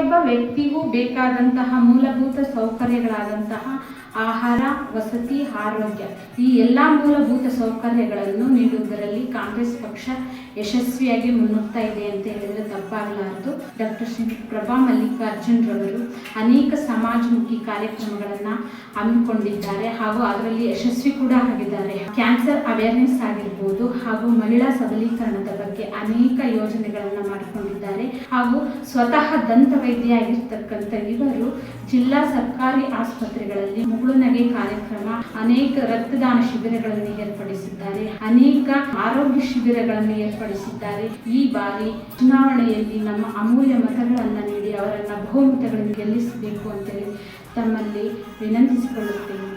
ಪ್ರತಿಯೊಬ್ಬ ವ್ಯಕ್ತಿಗೂ ಬೇಕಾದಂತಹ ಮೂಲಭೂತ ಸೌಕರ್ಯಗಳಾದಂತಹ ಆಹಾರ, ವಸತಿ, ಆರೋಗ್ಯ ಈ ಎಲ್ಲ ಮೂಲಭೂತ ಸೌಕರ್ಯಗಳನ್ನು ನೀಡುವುದರಲ್ಲಿ ಕಾಂಗ್ರೆಸ್ ಪಕ್ಷ ಯಶಸ್ವಿಯಾಗಿ ಮುನ್ನುಗ್ತಾ ಇದೆ ಅಂತ ಹೇಳಿದರೆ ತಪ್ಪಾಗಲಾರದು. ಡಾಕ್ಟರ್ ಶ್ರೀ ಪ್ರಭಾ ಮಲ್ಲಿಕಾರ್ಜುನ್ ರವರು ಅನೇಕ ಸಮಾಜಮುಖಿ ಕಾರ್ಯಕ್ರಮಗಳನ್ನು ಹಮ್ಮಿಕೊಂಡಿದ್ದಾರೆ ಹಾಗೂ ಅದರಲ್ಲಿ ಯಶಸ್ವಿ ಕೂಡ ಆಗಿದ್ದಾರೆ. ಕ್ಯಾನ್ಸರ್ ಅವೇರ್ನೆಸ್ ಆಗಿರ್ಬೋದು ಹಾಗೂ ಮಹಿಳಾ ಸಬಲೀಕರಣದ ಬಗ್ಗೆ ಅನೇಕ ಯೋಜನೆಗಳನ್ನು ಮಾಡಿಕೊಂಡಿದ್ದಾರೆ ಹಾಗೂ ಸ್ವತಃ ದಂತ ವೈದ್ಯ ಆಗಿರ್ತಕ್ಕಂಥ ಇವರು ಜಿಲ್ಲಾ ಸರ್ಕಾರಿ ಆಸ್ಪತ್ರೆಗಳಲ್ಲಿ ಮುಗುಳುನಗೆ ಕಾರ್ಯಕ್ರಮ, ಅನೇಕ ರಕ್ತದಾನ ಶಿಬಿರಗಳನ್ನು ಏರ್ಪಡಿಸಿದ್ದಾರೆ, ಅನೇಕ ಆರೋಗ್ಯ ಶಿಬಿರಗಳನ್ನು ಏರ್ಪಡಿಸಿದ್ದಾರೆ. ಈ ಬಾರಿ ಚುನಾವಣೆಯಲ್ಲಿ ನಮ್ಮ ಅಮೂಲ್ಯ ಮತಗಳನ್ನು ನೀಡಿ ಅವರನ್ನು ಬಹುಮತಗಳನ್ನು ಗೆಲ್ಲಿಸಬೇಕು ಅಂತೇಳಿ ತಮ್ಮಲ್ಲಿ ವಿನಂತಿಸಿಕೊಳ್ಳುತ್ತೇನೆ.